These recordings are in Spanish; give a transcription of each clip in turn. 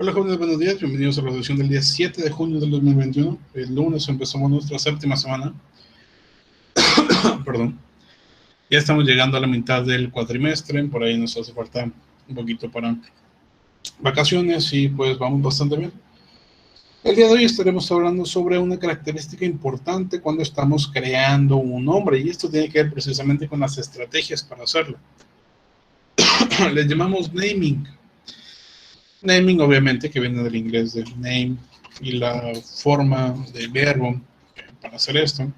Hola jóvenes, buenos días, bienvenidos a la sesión del día 7 de junio del 2021. El lunes empezamos nuestra séptima semana. Perdón. Ya estamos llegando a la mitad del cuatrimestre, por ahí nos hace falta un poquito para vacaciones y pues vamos bastante bien. El día de hoy estaremos hablando sobre una característica importante cuando estamos creando un nombre, y esto tiene que ver precisamente con las estrategias para hacerlo. Les llamamos naming. Naming, obviamente, que viene del inglés de name, y la forma de verbo para hacer esto,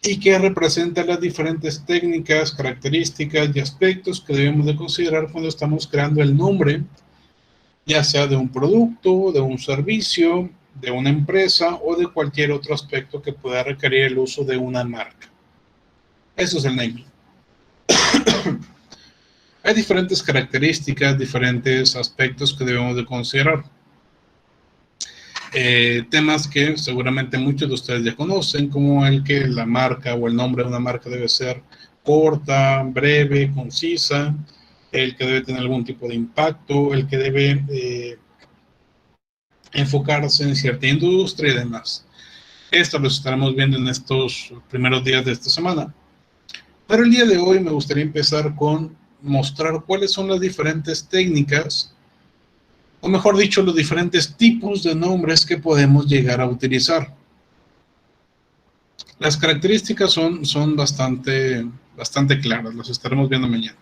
y que representa las diferentes técnicas, características y aspectos que debemos de considerar cuando estamos creando el nombre, ya sea de un producto, de un servicio, de una empresa o de cualquier otro aspecto que pueda requerir el uso de una marca. Eso es el naming. Hay diferentes características, diferentes aspectos que debemos de considerar. Temas que seguramente muchos de ustedes ya conocen, como el que la marca o el nombre de una marca debe ser corta, breve, concisa, el que debe tener algún tipo de impacto, el que debe enfocarse en cierta industria y demás. Esto lo estaremos viendo en estos primeros días de esta semana. Pero el día de hoy me gustaría empezar con mostrar cuáles son las diferentes técnicas, o mejor dicho, los diferentes tipos de nombres que podemos llegar a utilizar. Las características son bastante claras, las estaremos viendo mañana.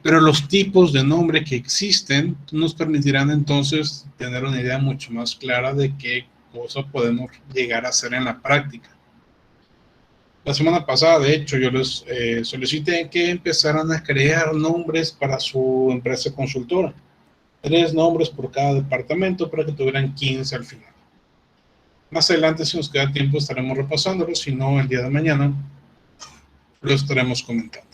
Pero los tipos de nombre que existen nos permitirán entonces tener una idea mucho más clara de qué cosa podemos llegar a hacer en la práctica. La semana pasada, de hecho, yo les solicité que empezaran a crear nombres para su empresa consultora. 3 nombres por cada departamento para que tuvieran 15 al final. Más adelante, si nos queda tiempo, estaremos repasándolos, si no, el día de mañana lo estaremos comentando.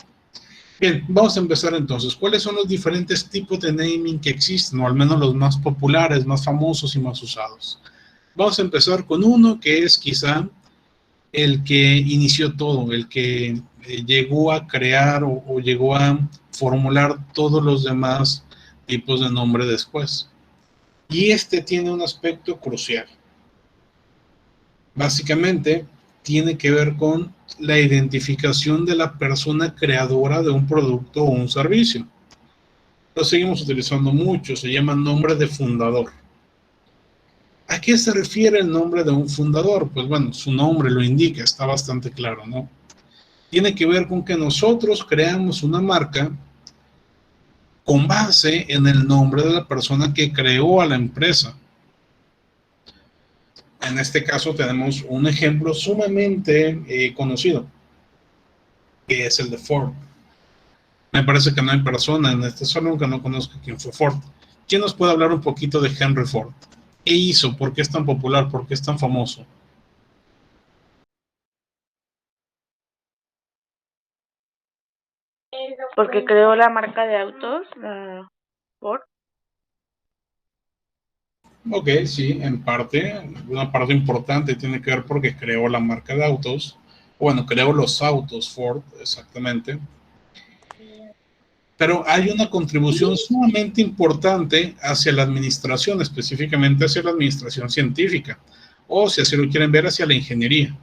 Bien, vamos a empezar entonces. ¿Cuáles son los diferentes tipos de naming que existen, o al menos los más populares, más famosos y más usados? Vamos a empezar con uno que es quizá el que inició todo, el que llegó a crear o llegó a formular todos los demás tipos de nombre después. Y este tiene un aspecto crucial. Básicamente, tiene que ver con la identificación de la persona creadora de un producto o un servicio. Lo seguimos utilizando mucho, se llama nombre de fundador. ¿A qué se refiere el nombre de un fundador? Pues bueno, su nombre lo indica, está bastante claro, ¿no? Tiene que ver con que nosotros creamos una marca con base en el nombre de la persona que creó a la empresa. En este caso tenemos un ejemplo sumamente conocido, que es el de Ford. Me parece que no hay persona en este salón que no conozca quién fue Ford. ¿Quién nos puede hablar un poquito de Henry Ford? ¿Qué hizo? ¿Por qué es tan popular? ¿Por qué es tan famoso? Porque creó la marca de autos, la Ford. Ok, sí, en parte, una parte importante tiene que ver porque creó la marca de autos. Bueno, creó los autos Ford, exactamente. Pero hay una contribución sumamente importante hacia la administración, específicamente hacia la administración científica, o si así lo quieren ver, hacia la ingeniería.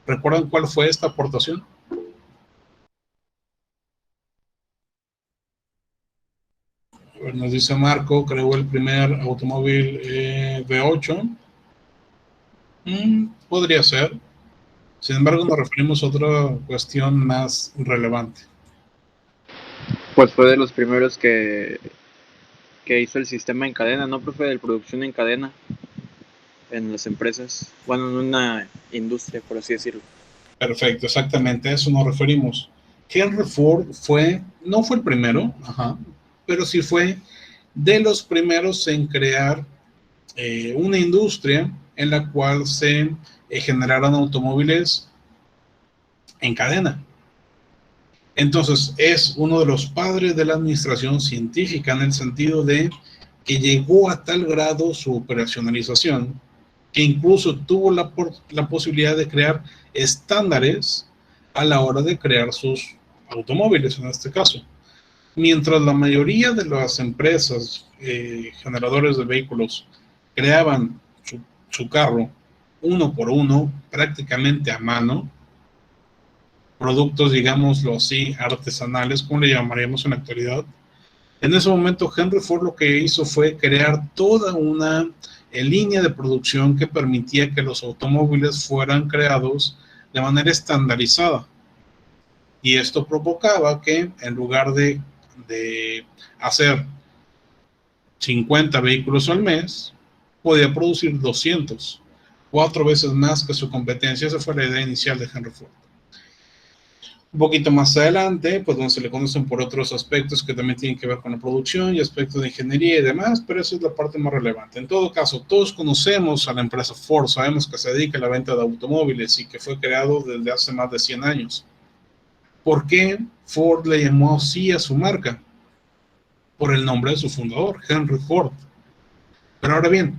¿Recuerdan cuál fue esta aportación? Nos dice Marco, creó el primer automóvil V8. Podría ser. Sin embargo, nos referimos a otra cuestión más relevante. Pues fue de los primeros que hizo el sistema en cadena, ¿no, profe? De producción en cadena en las empresas, bueno, en una industria, por así decirlo. Perfecto, exactamente, a eso nos referimos. Henry Ford no fue el primero, pero sí fue de los primeros en crear una industria en la cual se generaran automóviles en cadena. Entonces, es uno de los padres de la administración científica, en el sentido de que llegó a tal grado su operacionalización que incluso tuvo la posibilidad de crear estándares a la hora de crear sus automóviles, en este caso. Mientras la mayoría de las empresas generadores de vehículos creaban su carro uno por uno, prácticamente a mano, productos, digámoslo así, artesanales, como le llamaríamos en la actualidad. En ese momento, Henry Ford lo que hizo fue crear toda una línea de producción que permitía que los automóviles fueran creados de manera estandarizada. Y esto provocaba que en lugar de hacer 50 vehículos al mes, podía producir 200, 4 veces más que su competencia. Esa fue la idea inicial de Henry Ford. Un poquito más adelante, pues donde se le conocen por otros aspectos que también tienen que ver con la producción y aspectos de ingeniería y demás, pero esa es la parte más relevante. En todo caso, todos conocemos a la empresa Ford, sabemos que se dedica a la venta de automóviles y que fue creado desde hace más de 100 años. ¿Por qué Ford le llamó así a su marca? Por el nombre de su fundador, Henry Ford. Pero ahora bien,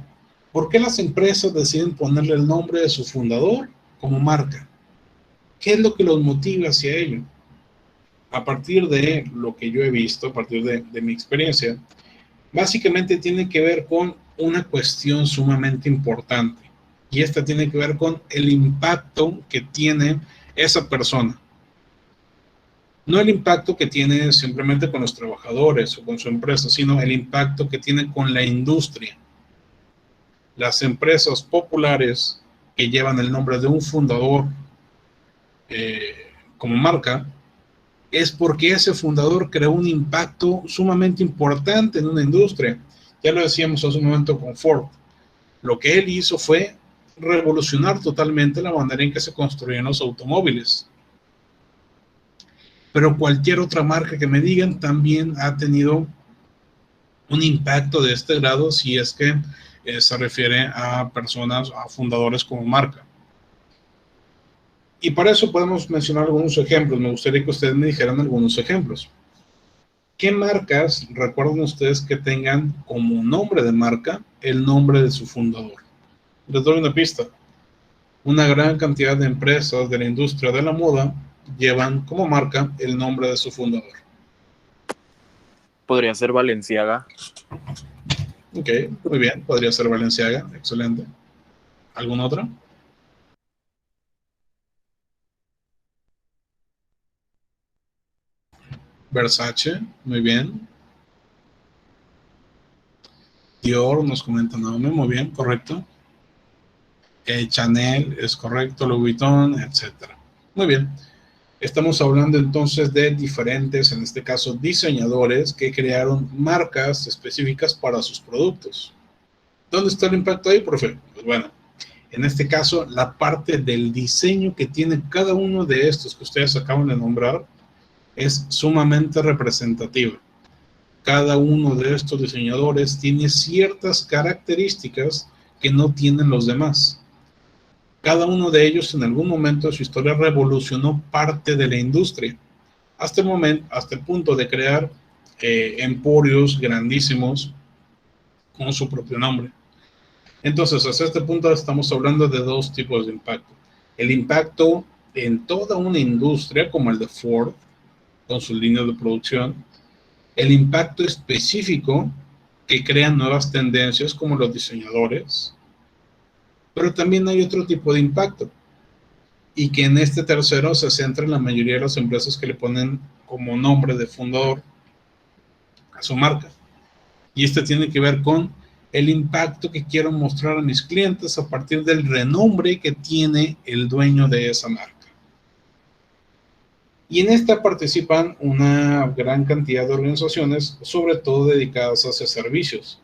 ¿por qué las empresas deciden ponerle el nombre de su fundador como marca? ¿Qué es lo que los motiva hacia ello? A partir de lo que yo he visto, a partir de mi experiencia, básicamente tiene que ver con una cuestión sumamente importante. Y esta tiene que ver con el impacto que tiene esa persona. No el impacto que tiene simplemente con los trabajadores o con su empresa, sino el impacto que tiene con la industria. Las empresas populares que llevan el nombre de un fundador como marca, es porque ese fundador creó un impacto sumamente importante en una industria. Ya lo decíamos hace un momento con Ford. Lo que él hizo fue revolucionar totalmente la manera en que se construían los automóviles. Pero cualquier otra marca que me digan también ha tenido un impacto de este grado si es que se refiere a personas, a fundadores como marca. Y para eso podemos mencionar algunos ejemplos. Me gustaría que ustedes me dijeran algunos ejemplos. ¿Qué marcas recuerdan ustedes que tengan como nombre de marca el nombre de su fundador? Les doy una pista. Una gran cantidad de empresas de la industria de la moda llevan como marca el nombre de su fundador. Podría ser Balenciaga. Ok, muy bien. Podría ser Balenciaga. Excelente. ¿Alguna otra? Versace. Muy bien. Dior, nos comenta Naomi. Muy bien, correcto. Chanel es correcto, Louis Vuitton, etcétera. Muy bien. Estamos hablando entonces de diferentes, en este caso, diseñadores que crearon marcas específicas para sus productos. ¿Dónde está el impacto ahí, profe? Pues bueno, en este caso, la parte del diseño que tiene cada uno de estos que ustedes acaban de nombrar es sumamente representativa. Cada uno de estos diseñadores tiene ciertas características que no tienen los demás. Cada uno de ellos en algún momento de su historia revolucionó parte de la industria, hasta el momento, hasta el punto de crear emporios grandísimos con su propio nombre. Entonces, hasta este punto estamos hablando de dos tipos de impacto. El impacto en toda una industria como el de Ford, con sus líneas de producción. El impacto específico que crean nuevas tendencias como los diseñadores. Pero también hay otro tipo de impacto. Y que en este tercero se centra en la mayoría de las empresas que le ponen como nombre de fundador a su marca. Y este tiene que ver con el impacto que quiero mostrar a mis clientes a partir del renombre que tiene el dueño de esa marca. Y en esta participan una gran cantidad de organizaciones, sobre todo dedicadas hacia servicios.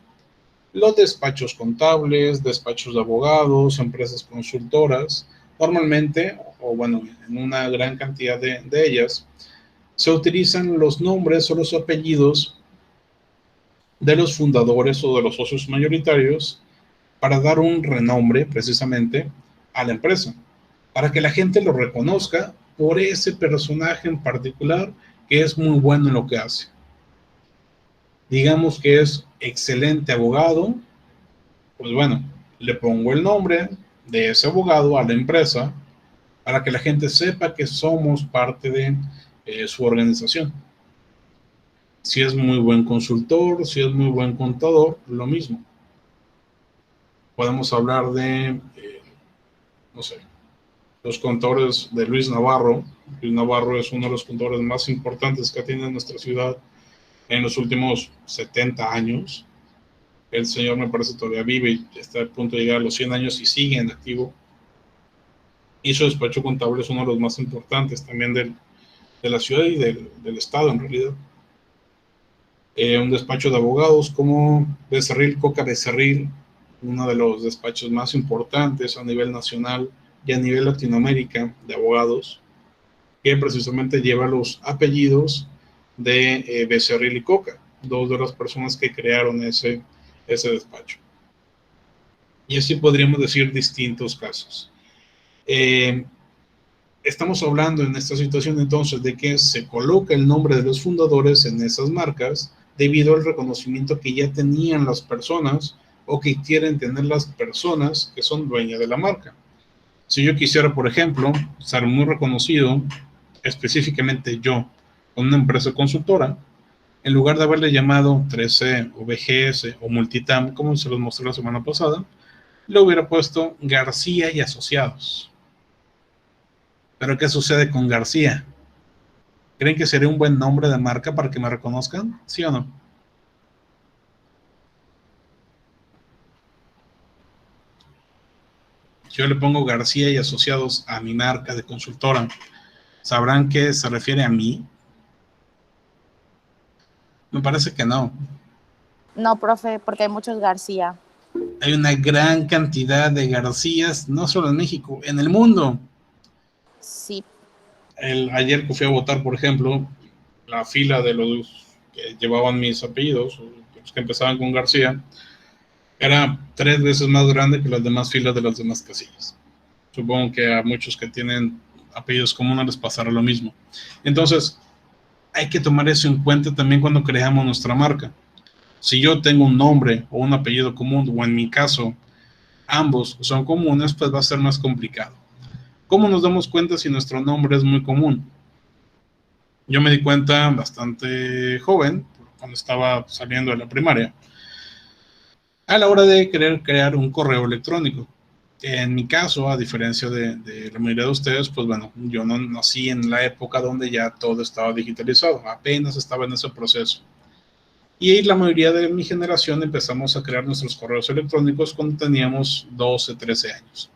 Los despachos contables, despachos de abogados, empresas consultoras, normalmente, o bueno, en una gran cantidad de ellas, se utilizan los nombres o los apellidos de los fundadores o de los socios mayoritarios para dar un renombre precisamente a la empresa, para que la gente lo reconozca por ese personaje en particular que es muy bueno en lo que hace. Digamos que es excelente abogado, pues bueno, le pongo el nombre de ese abogado a la empresa para que la gente sepa que somos parte de su organización. Si es muy buen consultor, si es muy buen contador, lo mismo. Podemos hablar de, no sé, los contadores de Luis Navarro. Luis Navarro es uno de los contadores más importantes que tiene nuestra ciudad en los últimos 70 años. El señor me parece todavía vive y está a punto de llegar a los 100 años y sigue en activo. Y su despacho contable es uno de los más importantes también de la ciudad y del estado en realidad. Un despacho de abogados como Becerril Coca Becerril, uno de los despachos más importantes a nivel nacional y a nivel Latinoamérica de abogados, que precisamente lleva los apellidos de Becerril y Coca, dos de las personas que crearon ese despacho. Y así podríamos decir distintos casos. Estamos hablando en esta situación entonces de que se coloca el nombre de los fundadores en esas marcas debido al reconocimiento que ya tenían las personas o que quieren tener las personas que son dueñas de la marca. Si yo quisiera, por ejemplo, ser muy reconocido, específicamente yo, con una empresa consultora, en lugar de haberle llamado 13 o BGS o Multitam, como se los mostré la semana pasada, le hubiera puesto García y Asociados. Pero ¿qué sucede con García? ¿Creen que sería un buen nombre de marca para que me reconozcan? ¿Sí o no? Yo le pongo García y Asociados a mi marca de consultora. ¿Sabrán que se refiere a mí? Me parece que no. No, profe, porque hay muchos García. Hay una gran cantidad de Garcías, no solo en México, en el mundo. Sí. Ayer que fui a votar, por ejemplo, la fila de los que llevaban mis apellidos, los que empezaban con García, era 3 veces más grande que las demás filas de las demás casillas. Supongo que a muchos que tienen apellidos comunes les pasará lo mismo. Entonces, hay que tomar eso en cuenta también cuando creamos nuestra marca. Si yo tengo un nombre o un apellido común, o en mi caso, ambos son comunes, pues va a ser más complicado. ¿Cómo nos damos cuenta si nuestro nombre es muy común? Yo me di cuenta bastante joven, cuando estaba saliendo de la primaria, a la hora de querer crear un correo electrónico. En mi caso, a diferencia de la mayoría de ustedes, pues bueno, yo no nací en la época donde ya todo estaba digitalizado, apenas estaba en ese proceso. Y la mayoría de mi generación empezamos a crear nuestros correos electrónicos cuando teníamos 12, 13 años.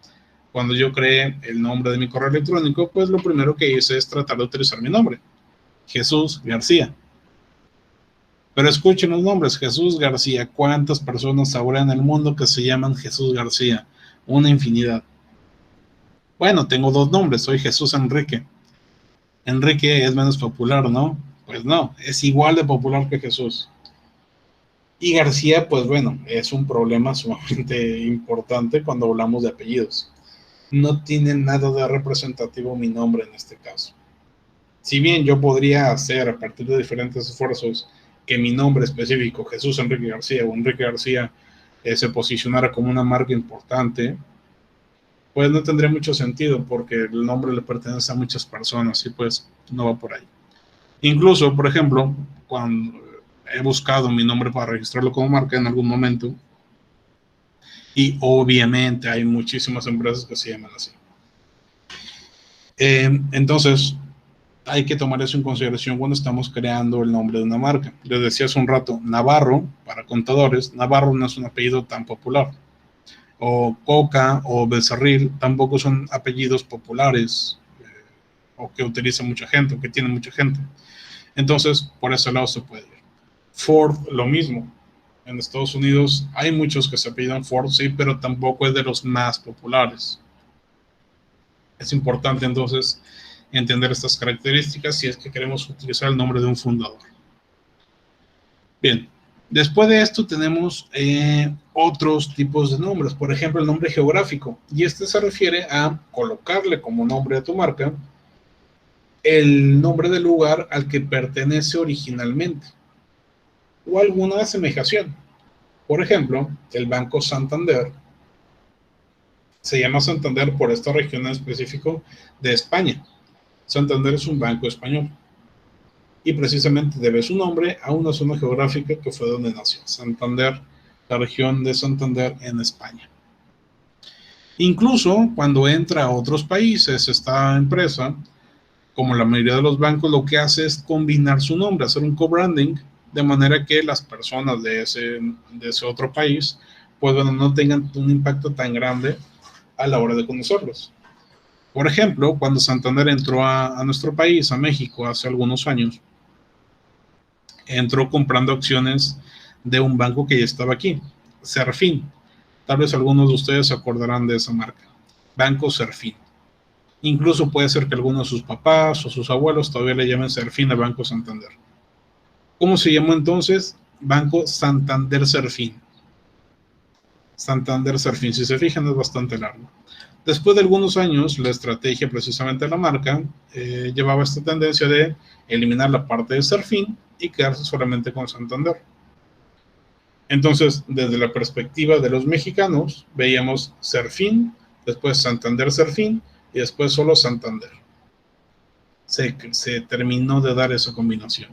Cuando yo creé el nombre de mi correo electrónico, pues lo primero que hice es tratar de utilizar mi nombre, Jesús García. Pero escuchen los nombres, Jesús García. ¿Cuántas personas habrá en el mundo que se llaman Jesús García? Una infinidad. Bueno, tengo 2 nombres, soy Jesús Enrique. Enrique es menos popular, ¿no? Pues no, es igual de popular que Jesús. Y García, pues bueno, es un problema sumamente importante cuando hablamos de apellidos. No tiene nada de representativo mi nombre en este caso. Si bien yo podría hacer a partir de diferentes esfuerzos que mi nombre específico, Jesús Enrique García o Enrique García, se posicionara como una marca importante, pues no tendría mucho sentido porque el nombre le pertenece a muchas personas y pues no va por ahí. Incluso, por ejemplo, cuando he buscado mi nombre para registrarlo como marca en algún momento, y obviamente hay muchísimas empresas que se llaman así. Entonces, hay que tomar eso en consideración cuando estamos creando el nombre de una marca. Les decía hace un rato, Navarro, para contadores, Navarro no es un apellido tan popular. O Coca o Becerril tampoco son apellidos populares o que utiliza mucha gente o que tiene mucha gente. Entonces, por ese lado se puede ir. Ford, lo mismo. En Estados Unidos hay muchos que se apellidan Ford, sí, pero tampoco es de los más populares. Es importante entonces entender estas características si es que queremos utilizar el nombre de un fundador. Bien, después de esto tenemos otros tipos de nombres, por ejemplo el nombre geográfico, y este se refiere a colocarle como nombre a tu marca el nombre del lugar al que pertenece originalmente o alguna asemejación. Por ejemplo, el Banco Santander se llama Santander por esta región en específico de España. Santander es un banco español. y precisamente debe su nombre a una zona geográfica que fue donde nació, Santander, la región de Santander en España. Incluso cuando entra a otros países esta empresa, como la mayoría de los bancos, lo que hace es combinar su nombre, hacer un co-branding, de manera que las personas de ese otro país, pues bueno, no tengan un impacto tan grande a la hora de conocerlos. Por ejemplo, cuando Santander entró a nuestro país, a México, hace algunos años, entró comprando acciones de un banco que ya estaba aquí, Serfín. Tal vez algunos de ustedes se acordarán de esa marca, Banco Serfín. Incluso puede ser que algunos de sus papás o sus abuelos todavía le llamen Serfín a Banco Santander. ¿Cómo se llamó entonces? Banco Santander Serfín. Santander Serfín, si se fijan, es bastante largo. Después de algunos años, la estrategia precisamente de la marca llevaba esta tendencia de eliminar la parte de Serfín y quedarse solamente con Santander. Entonces, desde la perspectiva de los mexicanos, veíamos Serfín, después Santander Serfín y después solo Santander. Se terminó de dar esa combinación.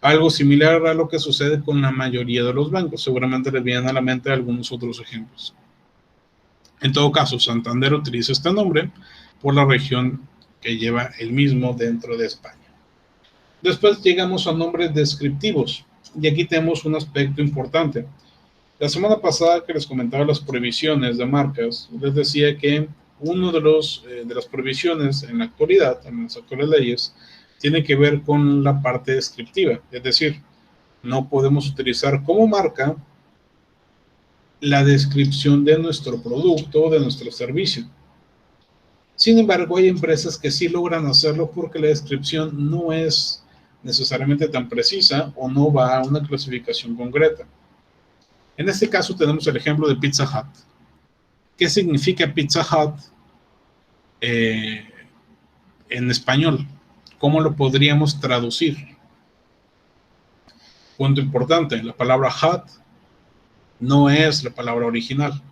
Algo similar a lo que sucede con la mayoría de los bancos. Seguramente les vienen a la mente algunos otros ejemplos. En todo caso, Santander utiliza este nombre por la región que lleva el mismo dentro de España. Después llegamos a nombres descriptivos. Y aquí tenemos un aspecto importante. La semana pasada que les comentaba las prohibiciones de marcas, les decía que uno de las prohibiciones en la actualidad, en las actuales leyes, tiene que ver con la parte descriptiva. Es decir, no podemos utilizar como marca la descripción de nuestro producto o de nuestro servicio. Sin embargo, hay empresas que sí logran hacerlo porque la descripción no es necesariamente tan precisa o no va a una clasificación concreta. En este caso tenemos el ejemplo de Pizza Hut. ¿Qué significa Pizza Hut en español? ¿Cómo lo podríamos traducir? Punto importante, la palabra hut no es la palabra original,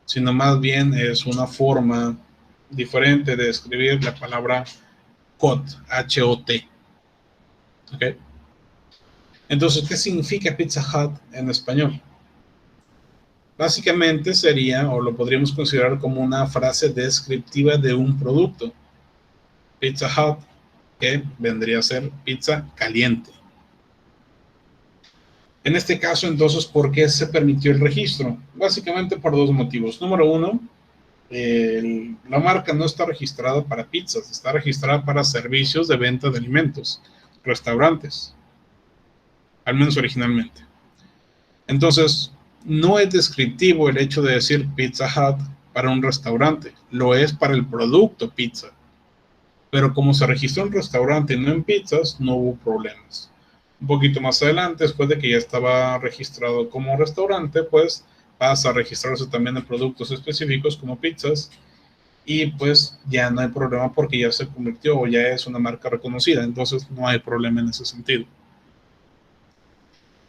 sino más bien es una forma diferente de escribir la palabra hot, H-O-T. ¿Ok? Entonces, ¿qué significa Pizza Hut en español? Básicamente sería, o lo podríamos considerar como una frase descriptiva de un producto. Pizza Hut, que vendría a ser pizza caliente. En este caso, entonces, ¿por qué se permitió el registro? Básicamente por dos motivos. Número uno, la marca no está registrada para pizzas, está registrada para servicios de venta de alimentos, restaurantes, al menos originalmente. Entonces, no es descriptivo el hecho de decir Pizza Hut para un restaurante, lo es para el producto pizza. Pero como se registró en restaurante y no en pizzas, no hubo problemas. Un poquito más adelante, después de que ya estaba registrado como restaurante, pues pasa a registrarse también en productos específicos como pizzas y pues ya no hay problema porque ya se convirtió o ya es una marca reconocida, entonces no hay problema en ese sentido.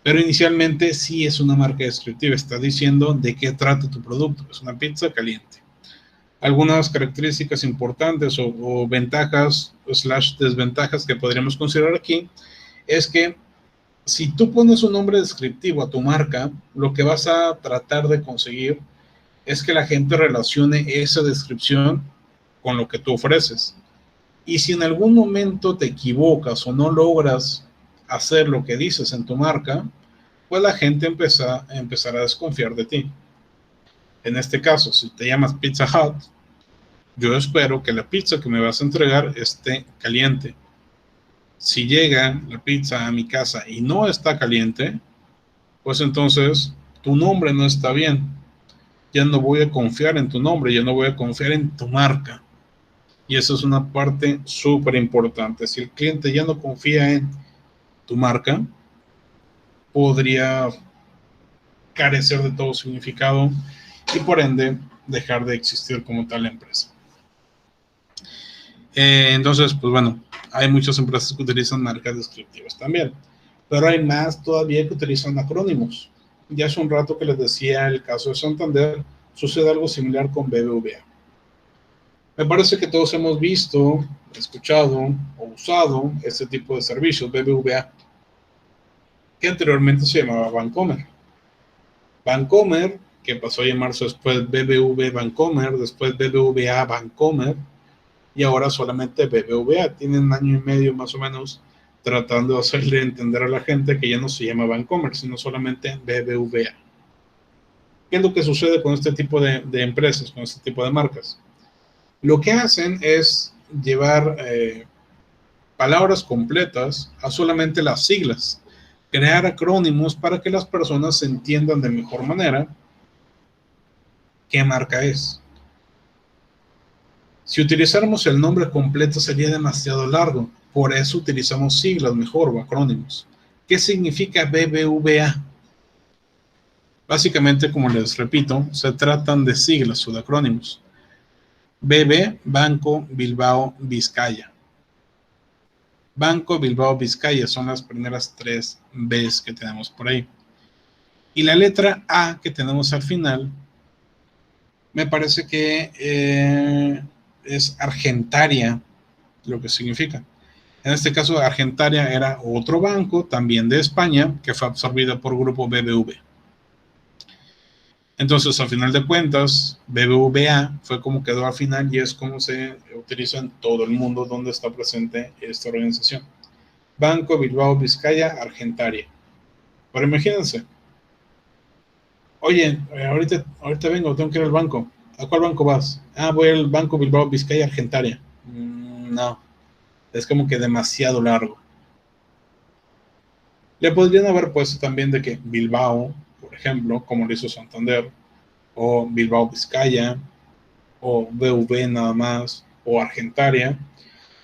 Pero inicialmente sí es una marca descriptiva, está diciendo de qué trata tu producto, es una pizza caliente. Algunas características importantes o ventajas / desventajas que podríamos considerar aquí es que si tú pones un nombre descriptivo a tu marca, lo que vas a tratar de conseguir es que la gente relacione esa descripción con lo que tú ofreces. Y si en algún momento te equivocas o no logras hacer lo que dices en tu marca, pues la gente empezará a desconfiar de ti. En este caso, si te llamas Pizza Hut, yo espero que la pizza que me vas a entregar esté caliente. Si llega la pizza a mi casa y no está caliente, pues entonces tu nombre no está bien. Ya no voy a confiar en tu nombre, ya no voy a confiar en tu marca. Y eso es una parte súper importante. Si el cliente ya no confía en tu marca, podría carecer de todo significado y por ende dejar de existir como tal la empresa. Entonces, pues bueno, hay muchas empresas que utilizan marcas descriptivas también, pero hay más todavía que utilizan acrónimos. Ya hace un rato que les decía el caso de Santander, sucede algo similar con BBVA. Me parece que todos hemos visto escuchado o usado este tipo de servicios, BBVA, que anteriormente se llamaba Bancomer. Bancomer, que pasó a llamarse después BBV Bancomer, después BBVA Bancomer, y ahora solamente BBVA. Tienen 1 año y medio más o menos tratando de hacerle entender a la gente que ya no se llama Bancomer, sino solamente BBVA. ¿Qué es lo que sucede con este tipo de empresas, con este tipo de marcas? Lo que hacen es llevar palabras completas a solamente las siglas, crear acrónimos para que las personas entiendan de mejor manera qué marca es. Si utilizáramos el nombre completo sería demasiado largo, por eso utilizamos siglas mejor o acrónimos. ¿Qué significa BBVA? Básicamente, como les repito, se tratan de siglas o de acrónimos. BB, Banco Bilbao Vizcaya. Banco Bilbao Vizcaya son las primeras 3 Bs que tenemos por ahí. Y la letra A que tenemos al final, me parece que es Argentaria, lo que significa. En este caso, Argentaria era otro banco, también de España, que fue absorbido por Grupo BBV. Entonces, al final de cuentas, BBVA fue como quedó al final y es como se utiliza en todo el mundo donde está presente esta organización. Banco Bilbao Vizcaya Argentaria. Pero imagínense, oye, ahorita vengo, tengo que ir al banco. ¿A cuál banco vas? Voy al Banco Bilbao Vizcaya Argentaria. No, es como que demasiado largo. Le podrían haber puesto también de que Bilbao, por ejemplo, como lo hizo Santander, o Bilbao Vizcaya, o BV nada más, o Argentaria.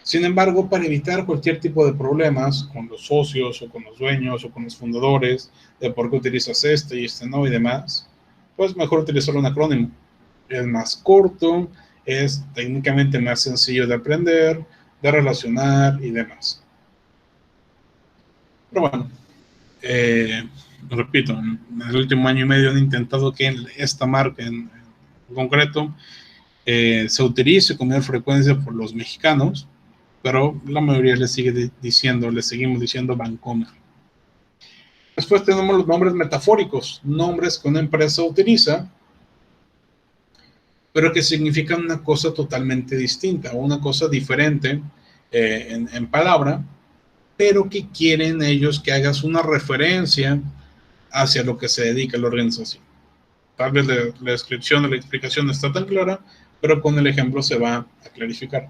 Sin embargo, para evitar cualquier tipo de problemas con los socios, o con los dueños, o con los fundadores, de por qué utilizas este y este no y demás, pues mejor utilizar un acrónimo. Es más corto, es técnicamente más sencillo de aprender, de relacionar y demás. Pero bueno, repito, en el último 1 año y medio han intentado que esta marca en concreto se utilice con mayor frecuencia por los mexicanos, pero la mayoría le seguimos diciendo Bancomer. Después tenemos los nombres metafóricos, nombres que una empresa utiliza, pero que significan una cosa totalmente distinta, o una cosa diferente en palabra, pero que quieren ellos que hagas una referencia hacia lo que se dedica la organización. Tal vez la descripción o la explicación no está tan clara, pero con el ejemplo se va a clarificar.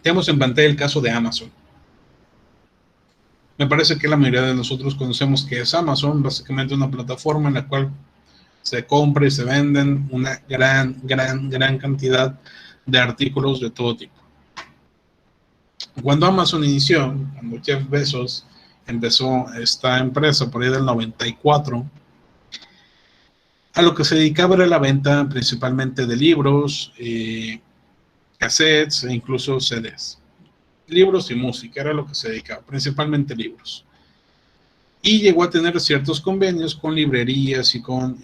Tenemos en pantalla el caso de Amazon. Me parece que la mayoría de nosotros conocemos que es Amazon, básicamente una plataforma en la cual se compra y se venden una gran cantidad de artículos de todo tipo. Cuando Amazon inició, cuando Jeff Bezos empezó esta empresa por ahí del 94, a lo que se dedicaba era la venta principalmente de libros, cassettes e incluso CDs. Libros y música era lo que se dedicaba, principalmente libros. Y llegó a tener ciertos convenios con librerías y con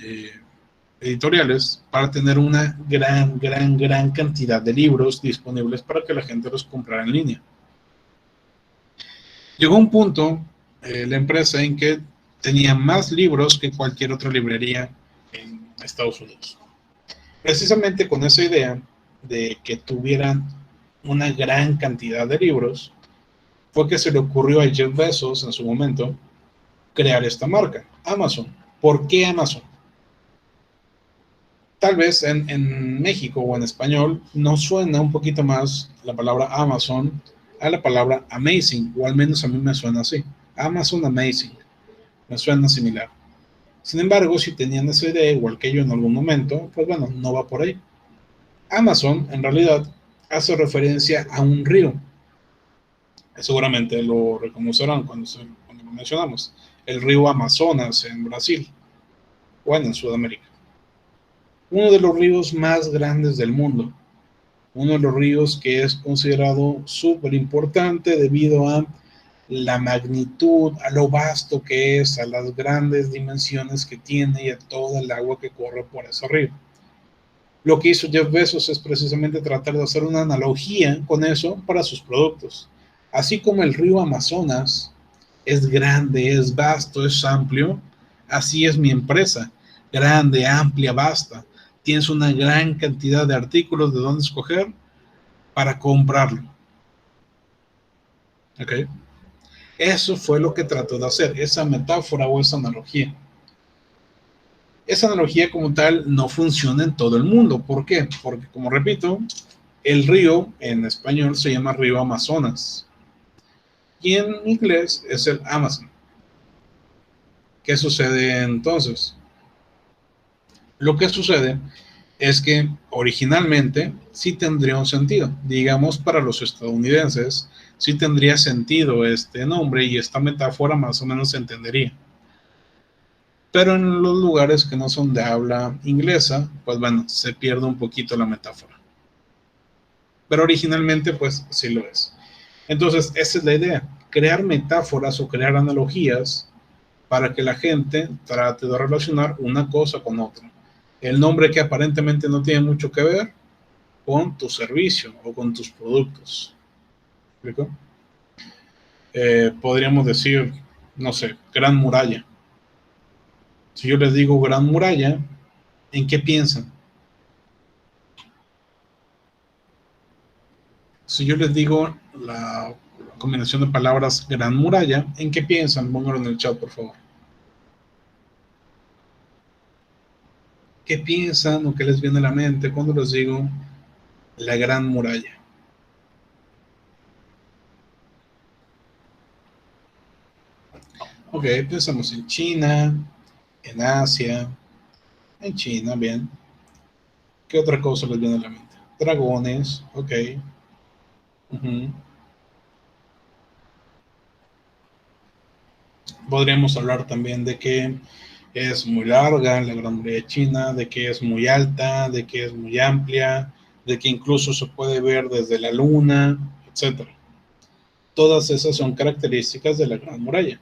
editoriales para tener una gran cantidad de libros disponibles para que la gente los comprara en línea. Llegó un punto, la empresa, en que tenía más libros que cualquier otra librería en Estados Unidos. Precisamente con esa idea de que tuvieran una gran cantidad de libros, fue que se le ocurrió a Jeff Bezos en su momento crear esta marca, Amazon. ¿Por qué Amazon? Tal vez en México o en español nos suena un poquito más la palabra Amazon a la palabra amazing, o al menos a mí me suena así. Amazon Amazing, me suena similar. Sin embargo, si tenían esa idea, igual que yo en algún momento, pues bueno, no va por ahí. Amazon, en realidad, hace referencia a un río. Seguramente lo reconocerán cuando lo mencionamos. El río Amazonas en Brasil, o en Sudamérica. Uno de los ríos más grandes del mundo. Uno de los ríos que es considerado súper importante debido a la magnitud, a lo vasto que es, a las grandes dimensiones que tiene y a toda el agua que corre por ese río. Lo que hizo Jeff Bezos es precisamente tratar de hacer una analogía con eso para sus productos. Así como el río Amazonas es grande, es vasto, es amplio, así es mi empresa, grande, amplia, vasta. Tienes una gran cantidad de artículos de dónde escoger para comprarlo. ¿Ok? Eso fue lo que trató de hacer, esa metáfora o esa analogía. Esa analogía como tal no funciona en todo el mundo. ¿Por qué? Porque, como repito, el río en español se llama río Amazonas y en inglés es el Amazon. ¿Qué sucede entonces? Lo que sucede es que originalmente sí tendría un sentido. Digamos, para los estadounidenses sí tendría sentido este nombre y esta metáfora más o menos se entendería. Pero en los lugares que no son de habla inglesa, pues bueno, se pierde un poquito la metáfora. Pero originalmente, pues sí lo es. Entonces, esa es la idea, crear metáforas o crear analogías para que la gente trate de relacionar una cosa con otra. El nombre que aparentemente no tiene mucho que ver con tu servicio o con tus productos. ¿Me explico? Podríamos decir, no sé, Gran Muralla. Si yo les digo Gran Muralla, ¿en qué piensan? Si yo les digo la combinación de palabras Gran Muralla, ¿en qué piensan? Pónganlo en el chat, por favor. ¿Qué piensan o qué les viene a la mente cuando les digo la Gran Muralla? Ok, pensamos en China, en Asia, en China, bien. ¿Qué otra cosa les viene a la mente? Dragones, ok. Podríamos hablar también de que es muy larga la Gran Muralla China, de que es muy alta, de que es muy amplia, de que incluso se puede ver desde la luna, etc. Todas esas son características de la Gran Muralla.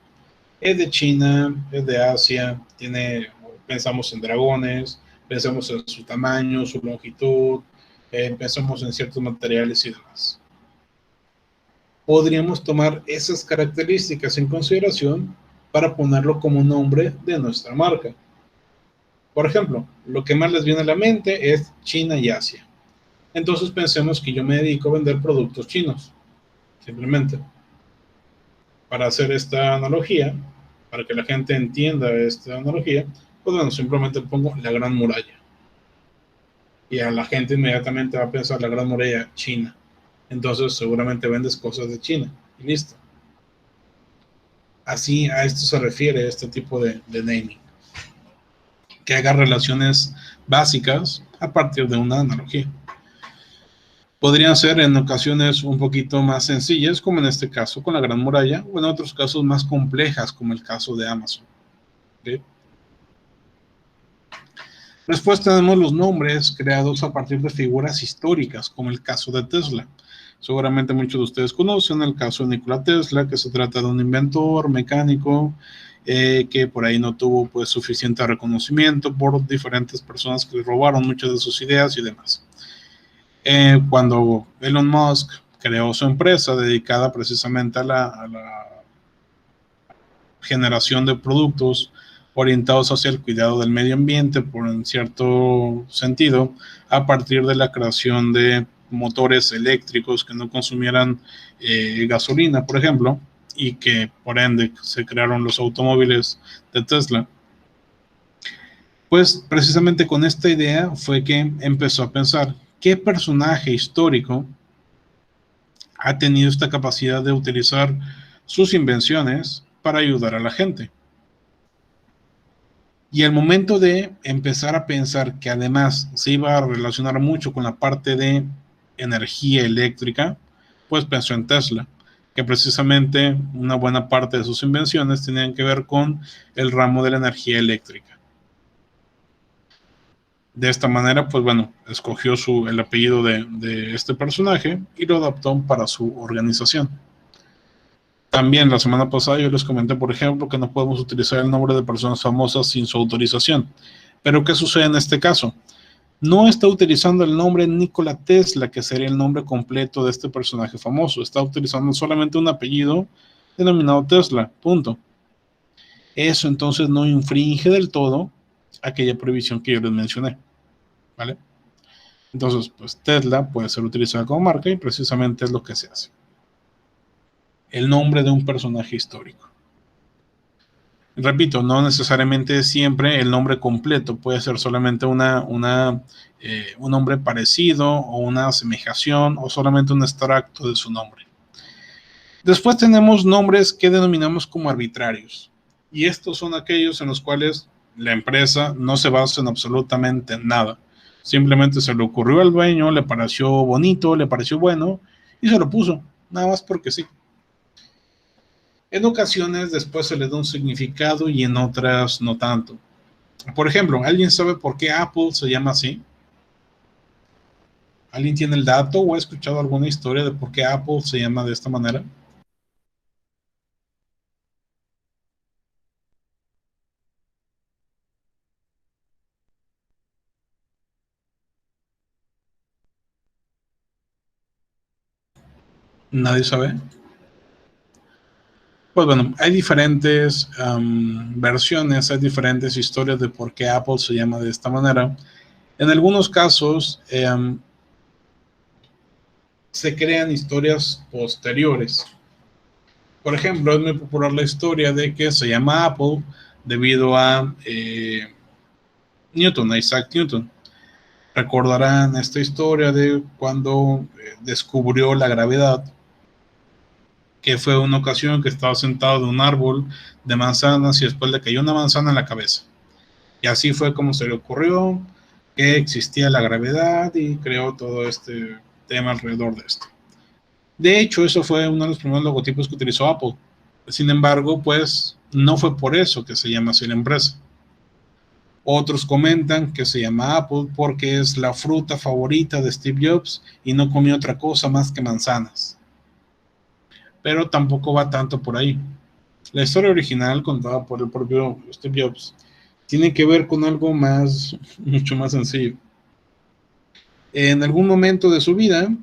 Es de China, es de Asia, pensamos en dragones, pensamos en su tamaño, su longitud, pensamos en ciertos materiales y demás. Podríamos tomar esas características en consideración para ponerlo como nombre de nuestra marca. Por ejemplo, lo que más les viene a la mente es China y Asia. Entonces pensemos que yo me dedico a vender productos chinos, simplemente. Para hacer esta analogía, para que la gente entienda esta analogía, pues bueno, simplemente pongo la Gran Muralla. Y a la gente inmediatamente va a pensar la Gran Muralla China. Entonces seguramente vendes cosas de China. Y listo. Así a esto se refiere este tipo de naming. Que haga relaciones básicas a partir de una analogía. Podrían ser en ocasiones un poquito más sencillas, como en este caso con la Gran Muralla, o en otros casos más complejas, como el caso de Amazon. ¿Sí? Después tenemos los nombres creados a partir de figuras históricas, como el caso de Tesla. Seguramente muchos de ustedes conocen el caso de Nikola Tesla, que se trata de un inventor mecánico que por ahí no tuvo pues suficiente reconocimiento por diferentes personas que le robaron muchas de sus ideas y demás. Cuando Elon Musk creó su empresa dedicada precisamente a la generación de productos orientados hacia el cuidado del medio ambiente, por en cierto sentido, a partir de la creación de motores eléctricos que no consumieran gasolina, por ejemplo, y que por ende se crearon los automóviles de Tesla. Pues precisamente con esta idea fue que empezó a pensar qué personaje histórico ha tenido esta capacidad de utilizar sus invenciones para ayudar a la gente. Y al momento de empezar a pensar que además se iba a relacionar mucho con la parte de energía eléctrica, pues pensó en Tesla, que precisamente una buena parte de sus invenciones tenían que ver con el ramo de la energía eléctrica. De esta manera, pues bueno, escogió el apellido de este personaje y lo adaptó para su organización. También la semana pasada yo les comenté, por ejemplo, que no podemos utilizar el nombre de personas famosas sin su autorización. Pero ¿qué sucede en este caso? No está utilizando el nombre Nikola Tesla, que sería el nombre completo de este personaje famoso. Está utilizando solamente un apellido denominado Tesla, punto. Eso entonces no infringe del todo aquella prohibición que yo les mencioné, ¿vale? Entonces, pues Tesla puede ser utilizada como marca y precisamente es lo que se hace. El nombre de un personaje histórico. Repito, no necesariamente siempre el nombre completo, puede ser solamente un nombre parecido o una asemejación o solamente un extracto de su nombre. Después tenemos nombres que denominamos como arbitrarios, y estos son aquellos en los cuales la empresa no se basa en absolutamente nada. Simplemente se le ocurrió al dueño, le pareció bonito, le pareció bueno y se lo puso, nada más porque sí. En ocasiones después se le da un significado y en otras no tanto. Por ejemplo, ¿alguien sabe por qué Apple se llama así? ¿Alguien tiene el dato o ha escuchado alguna historia de por qué Apple se llama de esta manera? ¿Nadie sabe? Pues bueno, hay diferentes versiones, hay diferentes historias de por qué Apple se llama de esta manera. En algunos casos se crean historias posteriores. Por ejemplo, es muy popular la historia de que se llama Apple debido a Newton, a Isaac Newton. Recordarán esta historia de cuando descubrió la gravedad, que fue una ocasión que estaba sentado en un árbol de manzanas y después le cayó una manzana en la cabeza. Y así fue como se le ocurrió que existía la gravedad y creó todo este tema alrededor de esto. De hecho, eso fue uno de los primeros logotipos que utilizó Apple. Sin embargo, pues no fue por eso que se llama así la empresa. Otros comentan que se llama Apple porque es la fruta favorita de Steve Jobs y no comió otra cosa más que manzanas. Pero tampoco va tanto por ahí. La historia original, contada por el propio Steve Jobs, tiene que ver con algo más, mucho más sencillo. En algún momento de su vida,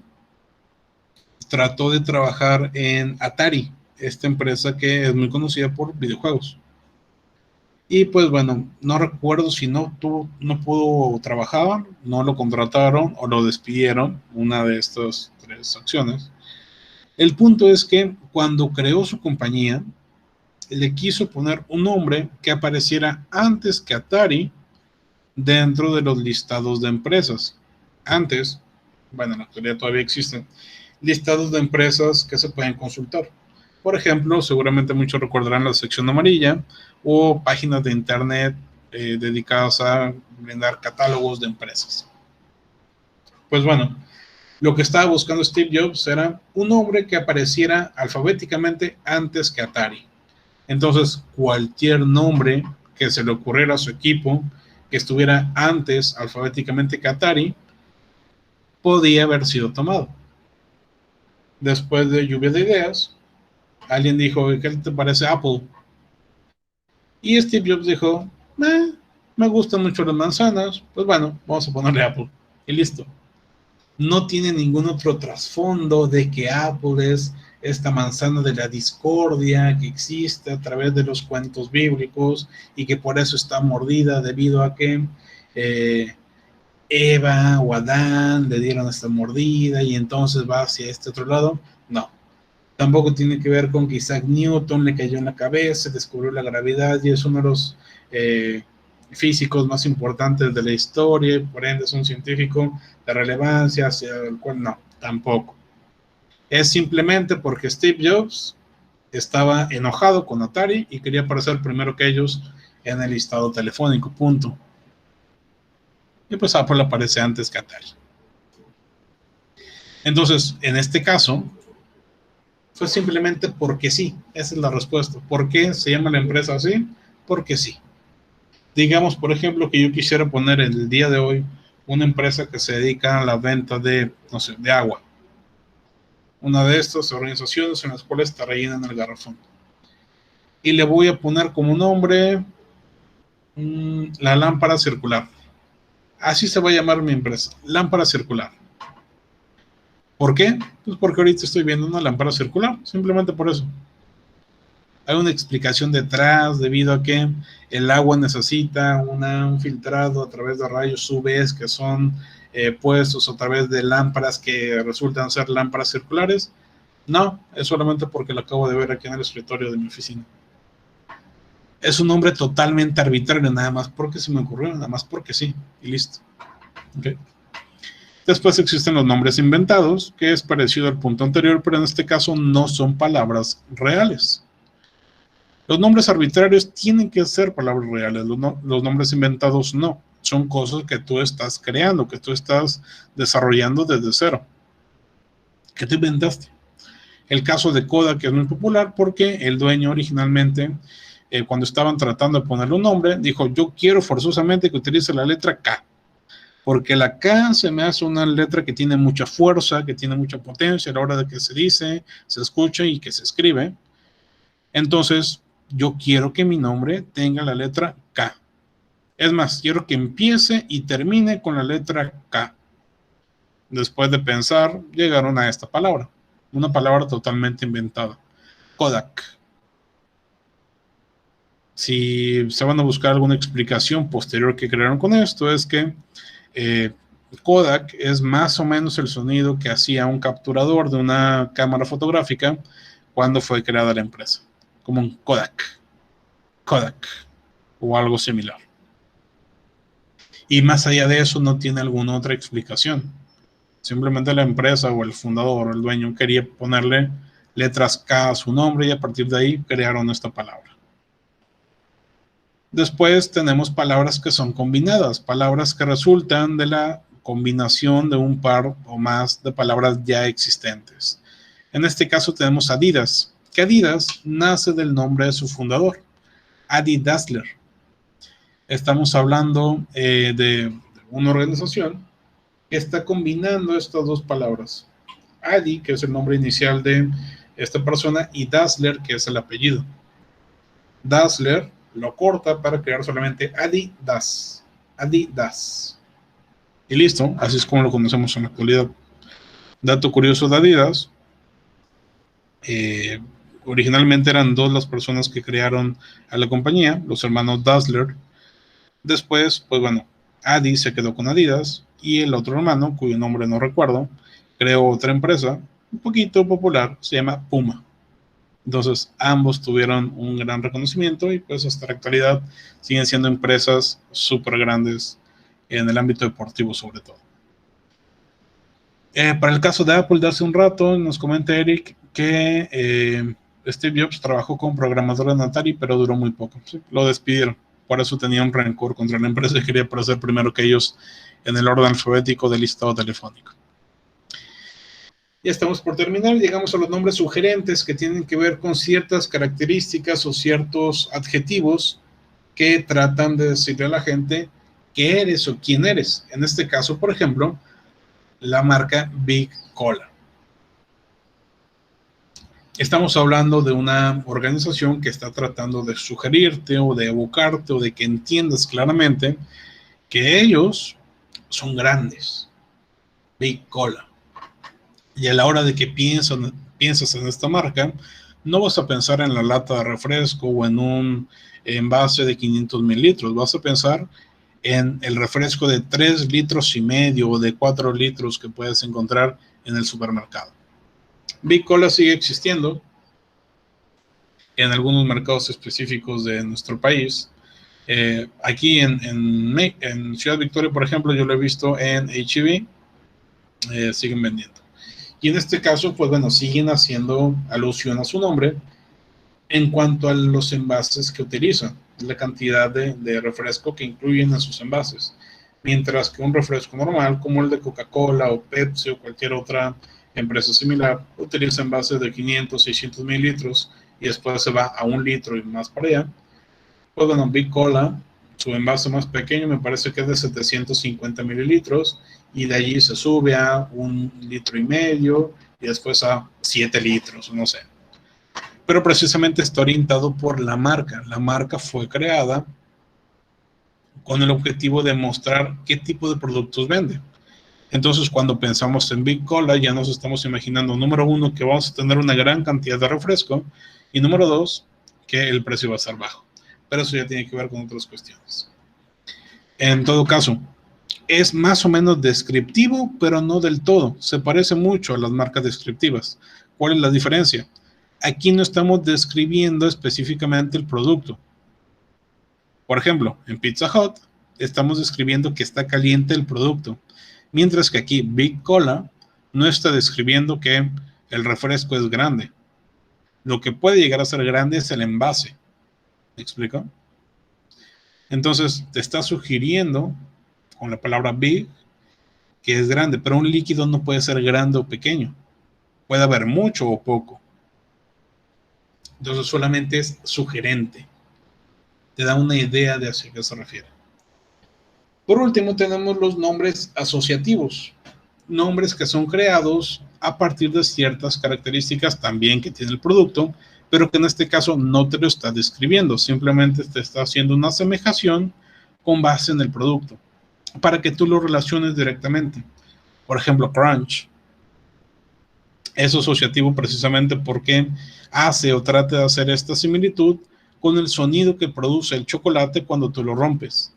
trató de trabajar en Atari, esta empresa que es muy conocida por videojuegos. Y pues bueno, no recuerdo si no pudo trabajar, no lo contrataron o lo despidieron, una de estas tres acciones. El punto es que cuando creó su compañía, le quiso poner un nombre que apareciera antes que Atari dentro de los listados de empresas. Antes, bueno, en la actualidad todavía existen listados de empresas que se pueden consultar. Por ejemplo, seguramente muchos recordarán la sección amarilla o páginas de internet dedicadas a brindar catálogos de empresas. Pues bueno, lo que estaba buscando Steve Jobs era un nombre que apareciera alfabéticamente antes que Atari. Entonces, cualquier nombre que se le ocurriera a su equipo que estuviera antes alfabéticamente que Atari podía haber sido tomado. Después de lluvia de ideas, alguien dijo, ¿qué te parece Apple? Y Steve Jobs dijo, me gustan mucho las manzanas, pues bueno, vamos a ponerle Apple. Y listo. No tiene ningún otro trasfondo de que Apple es esta manzana de la discordia que existe a través de los cuentos bíblicos y que por eso está mordida debido a que Eva o Adán le dieron esta mordida y entonces va hacia este otro lado. No. Tampoco tiene que ver con que Isaac Newton le cayó en la cabeza, descubrió la gravedad y es uno de los físicos más importantes de la historia, y por ende es un científico de relevancia hacia el cual no, tampoco. Es simplemente porque Steve Jobs estaba enojado con Atari y quería aparecer primero que ellos en el listado telefónico, punto. Y pues Apple aparece antes que Atari. Entonces, en este caso, fue simplemente porque sí. Esa es la respuesta. ¿Por qué se llama la empresa así? Porque sí. Digamos, por ejemplo, que yo quisiera poner el día de hoy una empresa que se dedica a la venta de, no sé, de agua. Una de estas organizaciones en las cuales está rellenan el garrafón. Y le voy a poner como nombre la lámpara circular. Así se va a llamar mi empresa, lámpara circular. ¿Por qué? Pues porque ahorita estoy viendo una lámpara circular, simplemente por eso. Hay una explicación detrás debido a que el agua necesita un filtrado a través de rayos UV que son puestos a través de lámparas que resultan ser lámparas circulares. No, es solamente porque lo acabo de ver aquí en el escritorio de mi oficina. Es un nombre totalmente arbitrario, nada más porque se me ocurrió, nada más porque sí, y listo. ¿Okay? Después existen los nombres inventados, que es parecido al punto anterior, pero en este caso no son palabras reales. Los nombres arbitrarios tienen que ser palabras reales, los nombres inventados no. Son cosas que tú estás creando, que tú estás desarrollando desde cero. ¿Qué te inventaste? El caso de Kodak es muy popular porque el dueño originalmente, cuando estaban tratando de ponerle un nombre, dijo, yo quiero forzosamente que utilice la letra K, porque la K se me hace una letra que tiene mucha fuerza, que tiene mucha potencia a la hora de que se dice, se escucha y que se escribe. Entonces, yo quiero que mi nombre tenga la letra K. Es más, quiero que empiece y termine con la letra K. Después de pensar, llegaron a esta palabra. Una palabra totalmente inventada. Kodak. Si se van a buscar alguna explicación posterior que crearon con esto, es que Kodak es más o menos el sonido que hacía un capturador de una cámara fotográfica cuando fue creada la empresa. Como un Kodak o algo similar. Y más allá de eso no tiene alguna otra explicación. Simplemente la empresa o el fundador o el dueño quería ponerle letras K a su nombre y a partir de ahí crearon esta palabra. Después tenemos palabras que son combinadas, palabras que resultan de la combinación de un par o más de palabras ya existentes. En este caso tenemos Adidas, que Adidas nace del nombre de su fundador, Adi Dassler. Estamos hablando de una organización que está combinando estas dos palabras. Adi, que es el nombre inicial de esta persona, y Dassler, que es el apellido. Dassler lo corta para crear solamente Adidas. Adidas. Y listo, así es como lo conocemos en la actualidad. Dato curioso de Adidas. Originalmente eran dos las personas que crearon a la compañía, los hermanos Dassler. Después, pues bueno, Adi se quedó con Adidas y el otro hermano, cuyo nombre no recuerdo, creó otra empresa un poquito popular, se llama Puma. Entonces, ambos tuvieron un gran reconocimiento y pues hasta la actualidad siguen siendo empresas súper grandes en el ámbito deportivo sobre todo. Para el caso de Apple de hace un rato, nos comenta Eric que Steve Jobs trabajó con programador en Atari, pero duró muy poco. ¿Sí? Lo despidieron. Por eso tenía un rencor contra la empresa y quería aparecer primero que ellos en el orden alfabético del listado telefónico. Ya estamos por terminar, llegamos a los nombres sugerentes que tienen que ver con ciertas características o ciertos adjetivos que tratan de decirle a la gente qué eres o quién eres. En este caso, por ejemplo, la marca Big Cola. Estamos hablando de una organización que está tratando de sugerirte o de evocarte o de que entiendas claramente que ellos son grandes. Big Cola. Y a la hora de que piensas en esta marca, no vas a pensar en la lata de refresco o en un envase de 500 mililitros. Vas a pensar en el refresco de 3,5 litros o de 4 litros que puedes encontrar en el supermercado. Big Cola sigue existiendo en algunos mercados específicos de nuestro país. Aquí en Ciudad Victoria, por ejemplo, yo lo he visto en H-E-B, siguen vendiendo. Y en este caso, pues bueno, siguen haciendo alusión a su nombre en cuanto a los envases que utilizan, la cantidad de refresco que incluyen a sus envases. Mientras que un refresco normal, como el de Coca-Cola o Pepsi o cualquier otra empresa similar, utiliza envases de 500, 600 mililitros y después se va a 1 litro y más para allá. Pues bueno, Big Cola, su envase más pequeño me parece que es de 750 mililitros y de allí se sube a 1,5 litros y después a 7 litros, no sé. Pero precisamente está orientado por la marca. La marca fue creada con el objetivo de mostrar qué tipo de productos vende. Entonces, cuando pensamos en Big Cola, ya nos estamos imaginando, número uno, que vamos a tener una gran cantidad de refresco, y número dos, que el precio va a estar bajo. Pero eso ya tiene que ver con otras cuestiones. En todo caso, es más o menos descriptivo, pero no del todo. Se parece mucho a las marcas descriptivas. ¿Cuál es la diferencia? Aquí no estamos describiendo específicamente el producto. Por ejemplo, en Pizza Hut estamos describiendo que está caliente el producto, mientras que aquí Big Cola no está describiendo que el refresco es grande. Lo que puede llegar a ser grande es el envase. ¿Me explico? Entonces te está sugiriendo con la palabra big que es grande, pero un líquido no puede ser grande o pequeño. Puede haber mucho o poco. Entonces solamente es sugerente. Te da una idea de hacia qué se refiere. Por último, tenemos los nombres asociativos. Nombres que son creados a partir de ciertas características también que tiene el producto, pero que en este caso no te lo está describiendo, simplemente te está haciendo una asemejación con base en el producto, para que tú lo relaciones directamente. Por ejemplo, Crunch es asociativo precisamente porque hace o trata de hacer esta similitud con el sonido que produce el chocolate cuando tú lo rompes.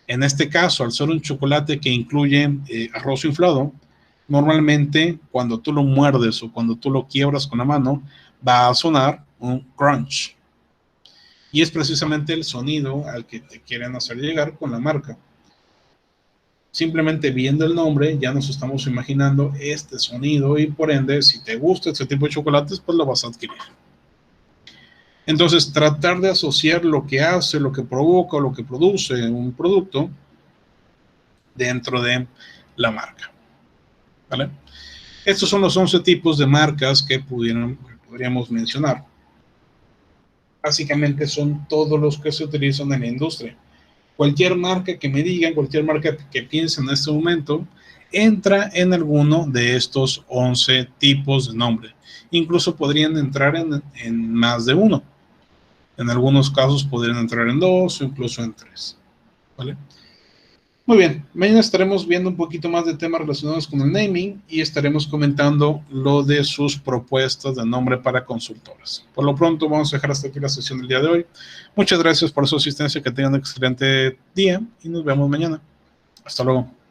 En este caso, al ser un chocolate que incluye arroz inflado, normalmente cuando tú lo muerdes o cuando tú lo quiebras con la mano, va a sonar un crunch. Y es precisamente el sonido al que te quieren hacer llegar con la marca. Simplemente viendo el nombre ya nos estamos imaginando este sonido y por ende, si te gusta este tipo de chocolates, pues lo vas a adquirir. Entonces, tratar de asociar lo que hace, lo que provoca o lo que produce un producto dentro de la marca. ¿Vale? Estos son los 11 tipos de marcas que podríamos mencionar. Básicamente son todos los que se utilizan en la industria. Cualquier marca que me digan, cualquier marca que piense en este momento, entra en alguno de estos 11 tipos de nombre. Incluso podrían entrar en más de uno. En algunos casos podrían entrar en 2 o incluso en 3. ¿Vale? Muy bien, mañana estaremos viendo un poquito más de temas relacionados con el naming y estaremos comentando lo de sus propuestas de nombre para consultoras. Por lo pronto vamos a dejar hasta aquí la sesión del día de hoy. Muchas gracias por su asistencia, que tengan un excelente día y nos vemos mañana. Hasta luego.